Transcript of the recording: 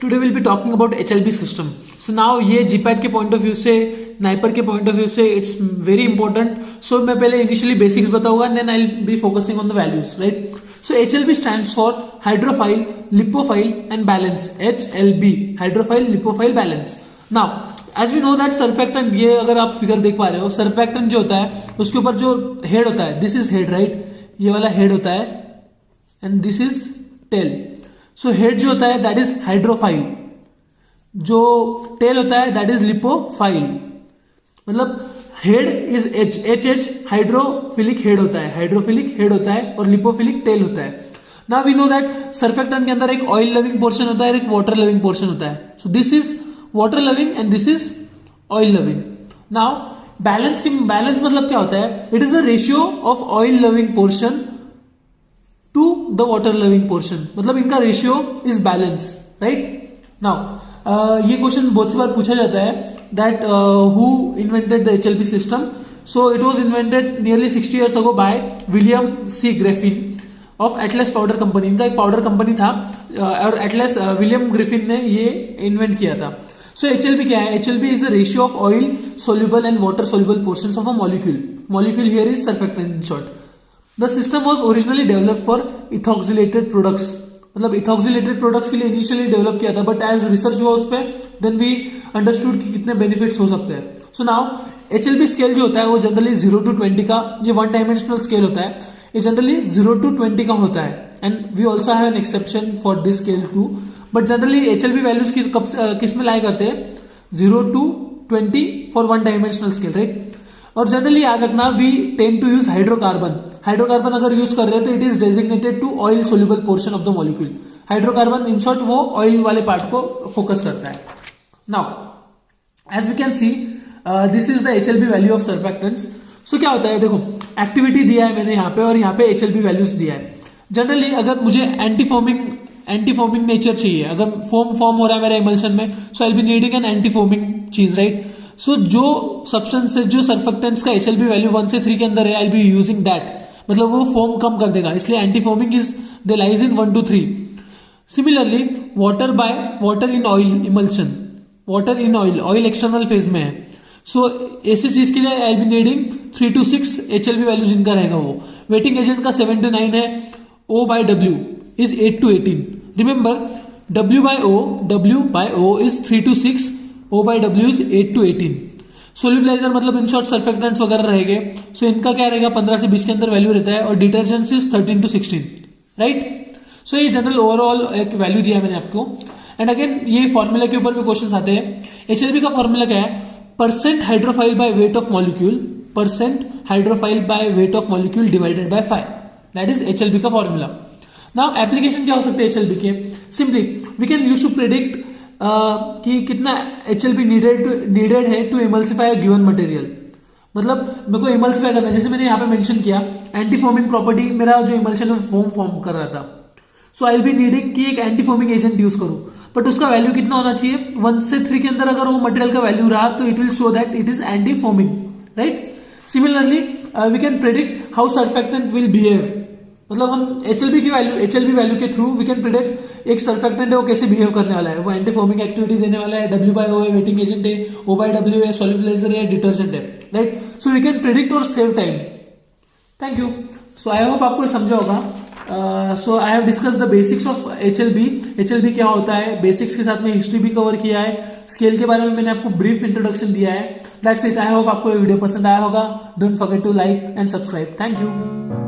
Today will be talking about HLB system. So now ये GPAT के point of view से, NIPER के point of view से it's very important. So मैं पहले इनिशियली बेसिक्स बताऊंगा, then I will be focusing on the values, right. So HLB stands for hydrophile, lipophile and balance. HLB hydrophile, lipophile, balance. Now as we know that surfactant, ये अगर आप figure देख पा रहे हो, सर्फेक्टेंट जो होता है उसके ऊपर जो हेड होता है, दिस इज हेड, राइट. ये वाला हेड होता है and this is tail. So head जो होता है दैट इज हाइड्रोफाइल, जो टेल होता है दैट इज लिपोफाइल. मतलब head is H hydrophilic head होता है, हाइड्रोफिलिक हेड होता है, और लिपोफिलिक टेल होता है. Now we know that surfactant के अंदर एक ऑयल लविंग पोर्शन होता है और एक वाटर लविंग पोर्शन होता है. So this is water loving and this is oil loving. Now balance मतलब क्या होता है? It is a ratio of oil loving portion to the water loving portion. मतलब इनका रेशियो इज बैलेंस, राइट. नाउ ये क्वेश्चन बहुत सी बार पूछा जाता है that who invented the HLB system. So it was invented nearly 60 years ago by William C Griffin of Atlas powder company. इनका एक पाउडर कंपनी था और एटलस विलियम ग्रिफिन ने ये इन्वेंट किया था. सो HLB क्या है? HLB is the ratio of oil soluble and water soluble portions of a molecule. Molecule here is surfactant in short. The system was originally develop for ethoxylated products. मतलब ethoxylated products के लिए initially develop किया था, but as research हुआ उस पर then we understood कि कितने बेनिफिट्स हो सकते हैं. सो नाउ HLB स्केल जो होता है वो जनरली 0 to 20 का, ये 1 डायमेंशनल स्केल होता है. ये जनरली 0 to 20 का होता है and we also have an exception for this scale too. But generally HLB values किस में लाया करते हैं? 0 to 20 for 1 dimensional scale, right. और जनरली याद रखना we tend to use hydrocarbon. Hydrocarbon अगर यूज कर रहे हैं तो it is designated to oil soluble portion of the molecule. Hydrocarbon in short वो ऑयल वाले पार्ट को फोकस करता है. Now as we can see this is the HLB value of surfactants. So क्या होता है, देखो एक्टिविटी दिया है मैंने यहाँ पे और यहाँ पे HLB वैल्यूज दिया है. जनरली अगर मुझे एंटीफोमिंग नेचर चाहिए, अगर फॉर्म हो रहा है मेरे इमल्शन में, so I will be needing an antifoaming चीज, राइट. सो जो सब्सटेंस जो सर्फेक्टेंट्स का HLB वैल्यू 1 से 3 के अंदर है, I will be using that. मतलब वो फॉर्म कम कर देगा, इसलिए antifoaming is they lies in 1 to 3. Similarly water in oil emulsion, water in oil external phase में है. सो ऐसी चीज के लिए I will be needing 3 to 6 HLB values इनका रहेगा. वो वेटिंग एजेंट का 7 to 9 है. O/W is 8 to 18. Remember W/O is 3 to 6. O/W is 8 to 18. सोल्यूबलाइजर मतलब इन शॉर्ट सर्फेक्टेंट्स वगैरह रहेंगे. सो इनका क्या रहेगा? 15 से 20 के अंदर वैल्यू रहता है और डिटर्जेंट्स इज 13 to 16, राइट. सो ये जनरल ओवरऑल एक वैल्यू दिया है मैंने आपको. एंड अगेन ये फॉर्मूला के ऊपर भी क्वेश्चन आते हैं. HLB का फॉर्मूला क्या है? Percent hydrophile by weight of molecule, percent hydrophile by weight of molecule divided by 5. That is HLB का फॉर्मूला. नाउ एप्लीकेशन क्या हो सकते हैं HLB के? Simply we can use to predict कि कितना HLB नीडेड है to emulsify a given material. मतलब मेरे को इमल्सिफाई करना है, जैसे मैंने यहाँ पे मेंशन किया एंटीफोमिंग प्रॉपर्टी, मेरा जो इमल्शन है फॉर्म कर रहा था. सो आई विल बी नीडिंग कि एक एंटीफोमिंग एजेंट यूज करूं, बट उसका वैल्यू कितना होना चाहिए? 1 से 3 के अंदर अगर वो मटेरियल का वैल्यू रहा तो it will show that it is antifoaming, right. Similarly we can predict how surfactant will behave. मतलब हम HLB वैल्यू के थ्रू वी कैन प्रिडिक्ट एक सर्फेक्टेंट है वो कैसे बिहेव करने वाला है. वो एंटीफोमिंग एक्टिविटी देने वाला है, W/O है वेटिंग एजेंट है, O/W है सोल्यूबलाइजर है, डिटर्जेंट है, right. So we can predict और save time. Thank you. So I hope आपको समझा होगा. So I have discuss the basics of HLB क्या होता है, बेसिक्स के साथ में हिस्ट्री भी कवर किया है, स्केल के बारे में मैंने आपको ब्रीफ इंट्रोडक्शन दिया है. That's it. आई होप आपको ये वीडियो पसंद आया होगा. Don't forget to like and subscribe. Thank you.